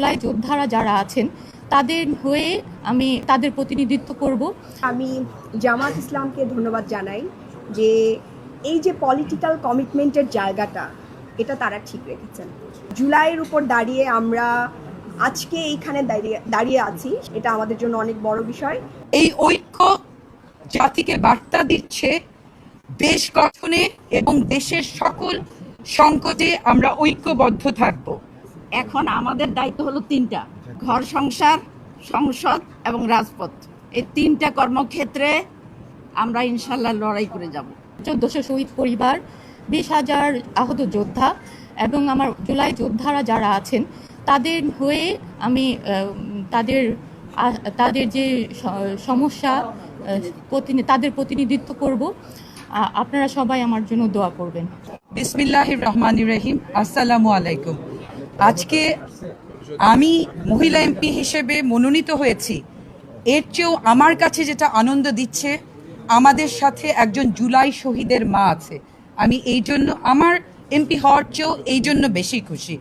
জুলাই যোদ্ধারা যারা আছেন তাদের হয়ে আমি তাদের প্রতিনিধিত্ব করব। আমি জামাত ইসলামকে ধন্যবাদ জানাই যে এই যে পলিটিক্যাল কমিটমেন্টের জায়গাটা এটা তারা ঠিক রেখেছেন। জুলাইয়ের উপর দাঁড়িয়ে আমরা আজকে এইখানে দাঁড়িয়ে আছি, এটা আমাদের জন্য অনেক বড় বিষয়। এই ঐক্য জাতিকে বার্তা দিচ্ছে দেশ গঠনে এবং দেশের সকল সংকটে আমরা ঐক্যবদ্ধ থাকব। এখন আমাদের দায়িত্ব হলো তিনটা: ঘর সংসার, সংসদ এবং রাজপথ। এই তিনটা কর্মক্ষেত্রে আমরা ইনশাল্লাহ লড়াই করে যাব। 1400 শহীদ পরিবার, 20,000 আহত যোদ্ধা এবং আমার জুলাই যোদ্ধারা যারা আছেন তাদের হয়ে আমি তাদের যে সমস্যা তাদের প্রতিনিধিত্ব করব। আপনারা সবাই আমার জন্য দোয়া করবেন। বিসমিল্লাহির রহমানির রহিম। আসসালামু আলাইকুম। আজকে আমি মহিলা এমপি হিসেবে মনোনীত হয়েছি। এর চেয়েও আমার কাছে যেটা আনন্দ দিচ্ছে, আমাদের সাথে একজন জুলাই শহীদের মা আছে। আমি এই জন্য আমার এমপি হওয়ার চেয়েও এই জন্য বেশি খুশি।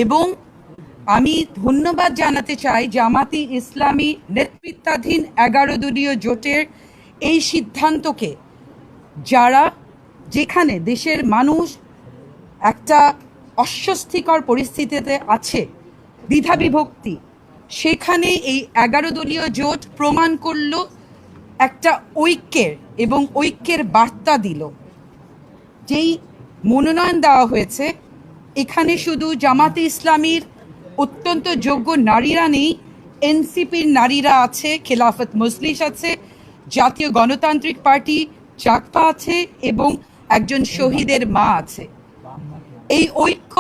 এবং আমি ধন্যবাদ জানাতে চাই জামাতি ইসলামী নেতৃত্বাধীন 11 দলীয় জোটের এই সিদ্ধান্তকে, যারা যেখানে দেশের মানুষ একটা অস্বস্তিকর পরিস্থিতিতে আছে, দ্বিধা বিভক্তি, সেখানে এই 11 দলীয় জোট প্রমাণ করল একটা ঐক্যের এবং ঐক্যের বার্তা দিল। যেই মনোনয়ন দেওয়া হয়েছে, এখানে শুধু জামাতে ইসলামীর অত্যন্ত যোগ্য নারীরা নেই, এনসিপির নারীরা আছে, খেলাফত মজলিস আছে, জাতীয় গণতান্ত্রিক পার্টি জাগপা আছে এবং একজন শহীদের মা আছে। এই ঐক্য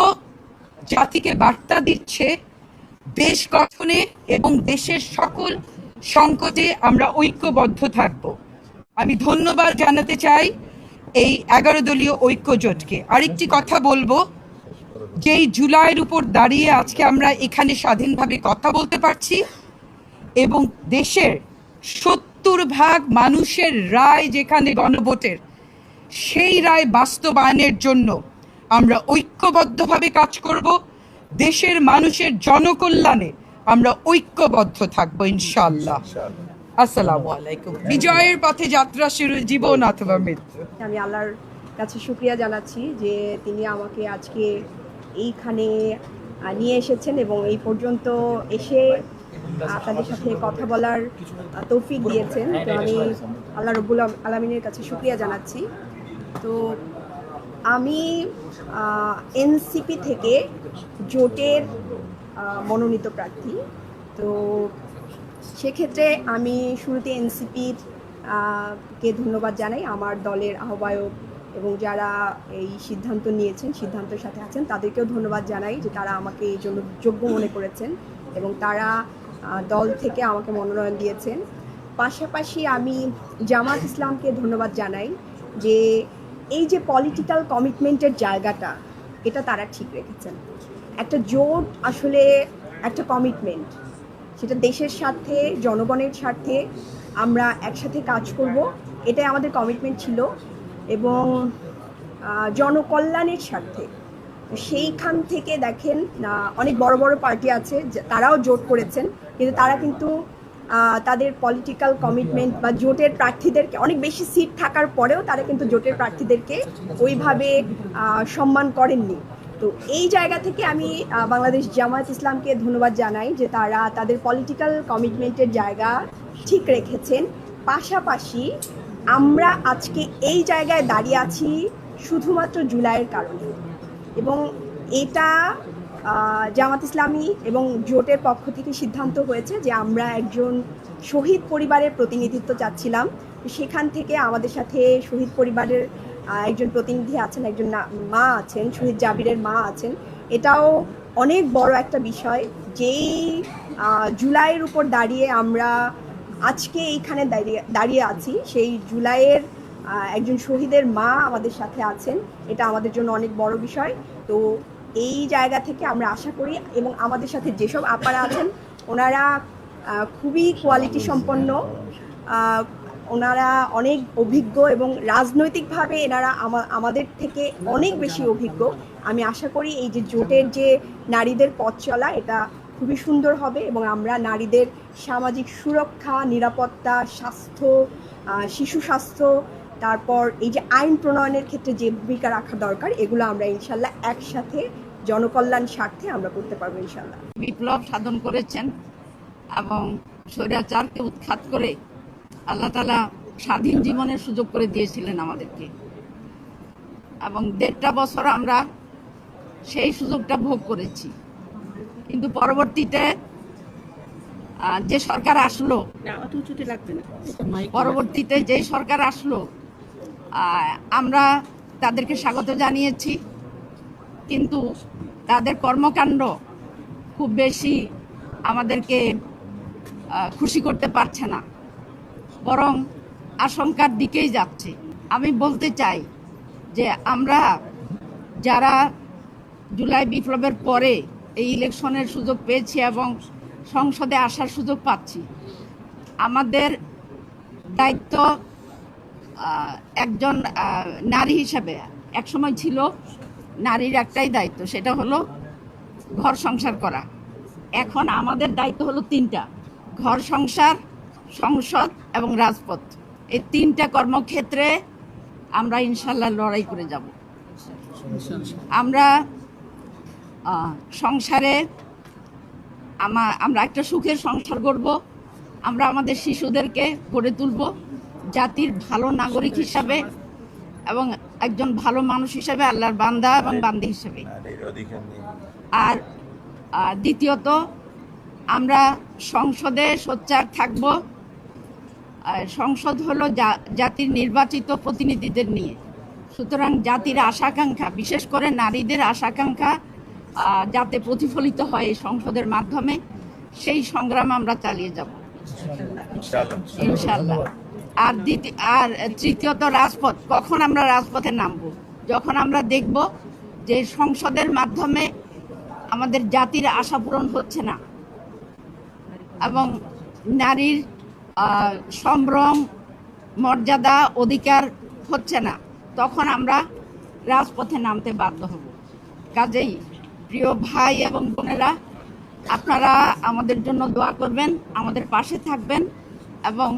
জাতিকে বার্তা দিচ্ছে দেশ গঠনে এবং দেশের সকল সংকটে আমরা ঐক্যবদ্ধ থাকব। আমি ধন্যবাদ জানাতে চাই এই 11 দলীয় ঐক্য জোটকে। আরেকটি কথা বলবো, যেই জুলাইয়ের উপর দাঁড়িয়ে আজকে আমরা এখানে স্বাধীনভাবে কথা বলতে পারছি এবং দেশের 70% মানুষের রায় যেখানে গণভোটের, সেই রায় বাস্তবায়নের জন্য আমরা ঐক্যবদ্ধভাবে কাজ করব। দেশের মানুষের জনকল্যাণে আমরা ঐক্যবদ্ধ থাকবো ইনশাআল্লাহ। আসসালামু আলাইকুম। বিজয়ের পথে যাত্রা শুরু, জীবন অথবা মৃত্যু। আমি আল্লাহর কাছে শুকরিয়া জানাচ্ছি যে তিনি আমাকে আজকে এইখানে নিয়ে এসেছেন এবং এই পর্যন্ত এসে আপনাদের সাথে কথা বলার তৌফিক দিয়েছেন। তো আমি আল্লাহ রব্বুল আলামিনের কাছে শুকরিয়া জানাচ্ছি। তো আমি এনসিপি থেকে জোটের মনোনীত প্রার্থী। তো সেক্ষেত্রে আমি শুরুতে এনসিপির কে ধন্যবাদ জানাই, আমার দলের আহ্বায়ক এবং যারা এই সিদ্ধান্ত নিয়েছেন, সিদ্ধান্তের সাথে আছেন, তাদেরকেও ধন্যবাদ জানাই যে তারা আমাকে এই জন্য যোগ্য মনে করেছেন এবং তারা দল থেকে আমাকে মনোনয়ন দিয়েছেন। পাশাপাশি আমি জামাত ইসলামকে ধন্যবাদ জানাই যে এই যে পলিটিক্যাল কমিটমেন্টের জায়গাটা এটা তারা ঠিক রেখেছেন। একটা জোট আসলে একটা কমিটমেন্ট, সেটা দেশের স্বার্থে, জনগণের স্বার্থে আমরা একসাথে কাজ করব, এটাই আমাদের কমিটমেন্ট ছিল এবং জনকল্যাণের স্বার্থে। সেইখান থেকে দেখেন অনেক বড় বড় পার্টি আছে, তারাও জোট করেছেন, কিন্তু তারা কিন্তু তাদের পলিটিক্যাল কমিটমেন্ট বা জোটের প্রার্থীদেরকে, অনেক বেশি সিট থাকার পরেও তারা কিন্তু জোটের প্রার্থীদেরকে ওইভাবে সম্মান করেননি। তো এই জায়গা থেকে আমি বাংলাদেশ জামায়াত ইসলামকে ধন্যবাদ জানাই যে তারা তাদের পলিটিক্যাল কমিটমেন্টের জায়গা ঠিক রেখেছেন। পাশাপাশি আমরা আজকে এই জায়গায় দাঁড়িয়ে আছি শুধুমাত্র জুলাইয়ের কারণে এবং এটা জামাত ইসলামী এবং জোটের পক্ষ থেকে সিদ্ধান্ত হয়েছে যে আমরা একজন শহীদ পরিবারের প্রতিনিধিত্ব চাচ্ছিলাম। সেখান থেকে আমাদের সাথে শহীদ পরিবারের একজন প্রতিনিধি আছেন, একজন মা আছেন, শহীদ জাবিরের মা আছেন। এটাও অনেক বড় একটা বিষয়, যেই জুলাইয়ের উপর দাঁড়িয়ে আমরা আজকে এইখানে দাঁড়িয়ে আছি, সেই জুলাইয়ের একজন শহীদের মা আমাদের সাথে আছেন, এটা আমাদের জন্য অনেক বড় বিষয়। তো এই জায়গা থেকে আমরা আশা করি, এবং আমাদের সাথে যেসব আপারা আছেন ওনারা খুবই কোয়ালিটি সম্পন্ন, ওনারা অনেক অভিজ্ঞ এবং রাজনৈতিকভাবে এনারা আমাদের থেকে অনেক বেশি অভিজ্ঞ। আমি আশা করি এই যে জোটের যে নারীদের পথ চলা, এটা খুবই সুন্দর হবে এবং আমরা নারীদের সামাজিক সুরক্ষা, নিরাপত্তা, স্বাস্থ্য, শিশু স্বাস্থ্য, তারপর এই যে আইন প্রণয়নের ক্ষেত্রে যে ভূমিকা রাখা দরকার, এগুলো আমরা ইনশাল্লাহ একসাথে জনকল্যাণ স্বার্থে আমরা করতে পারবো ইনশাল্লাহ। বিপ্লব সাধন করেছেন এবং স্বৈরাচারকে উৎখাত করে আল্লাহ তাআলা স্বাধীন জীবনের সুযোগ করে দিয়েছিলেন আমাদেরকে, এবং 1.5 বছর আমরা সেই সুযোগটা ভোগ করেছি। কিন্তু পরবর্তীতে যে সরকার আসলো আমরা তাদেরকে স্বাগত জানিয়েছি, কিন্তু তাদের কর্মকাণ্ড খুব বেশি আমাদেরকে খুশি করতে পারছে না, বরং আশঙ্কার দিকেই যাচ্ছে। আমি বলতে চাই যে আমরা যারা জুলাই বিপ্লবের পরে এই ইলেকশনের সুযোগ পেয়েছি এবং সংসদে আসার সুযোগ পাচ্ছি, আমাদের দায়িত্ব একজন নারী হিসাবে একসময় ছিল নারীর একটাই দায়িত্ব, সেটা হলো ঘর সংসার করা। এখন আমাদের দায়িত্ব হলো 3টা: ঘর সংসার, সংসদ এবং রাজপথ। এই 3টা কর্মক্ষেত্রে আমরা ইনশাল্লাহ লড়াই করে যাব। আমরা সংসারে আমরা একটা সুখের সংসার গড়ব, আমরা আমাদের শিশুদেরকে গড়ে তুলব জাতির ভালো নাগরিক হিসাবে এবং একজন ভালো মানুষ হিসাবে, আল্লাহর বান্দা এবং বান্দি হিসাবে। আর দ্বিতীয়ত, আমরা সংসদে সোচ্চার থাকব। সংসদ হলো জাতির নির্বাচিত প্রতিনিধিদের নিয়ে, সুতরাং জাতির আশা-আকাঙ্ক্ষা, বিশেষ করে নারীদের আশা-আকাঙ্ক্ষা যাতে প্রতিফলিত হয় এই সংসদের মাধ্যমে, সেই সংগ্রাম আমরা চালিয়ে যাব ইনশাল্লাহ। আর তৃতীয়ত, রাজপথ। কখন আমরা রাজপথে নামব? যখন আমরা দেখব যে সংসদের মাধ্যমে আমাদের জাতির আশা পূরণ হচ্ছে না এবং নারীর সম্ভ্রম, মর্যাদা, অধিকার হচ্ছে না, তখন আমরা রাজপথে নামতে বাধ্য হব। কাজেই প্রিয় ভাই এবং বোনেরা, আপনারা আমাদের জন্য দোয়া করবেন, আমাদের পাশে থাকবেন এবং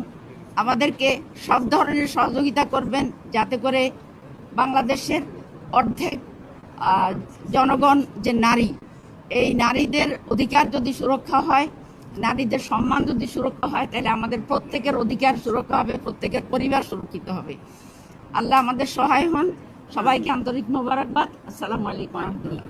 আমাদেরকে সব ধরনের সহযোগিতা করবেন, যাতে করে বাংলাদেশের অর্ধেক জনগণ যে নারী, এই নারীদের অধিকার যদি সুরক্ষা হয়, নারীদের সম্মান যদি সুরক্ষা হয়, তাহলে আমাদের প্রত্যেকের অধিকার সুরক্ষা হবে, প্রত্যেকের পরিবার সুরক্ষিত হবে। আল্লাহ আমাদের সহায় হন। সবাইকে আন্তরিক মোবারকবাদ। আসসালামু আলাইকুম ওয়া রাহমাতুল্লাহ।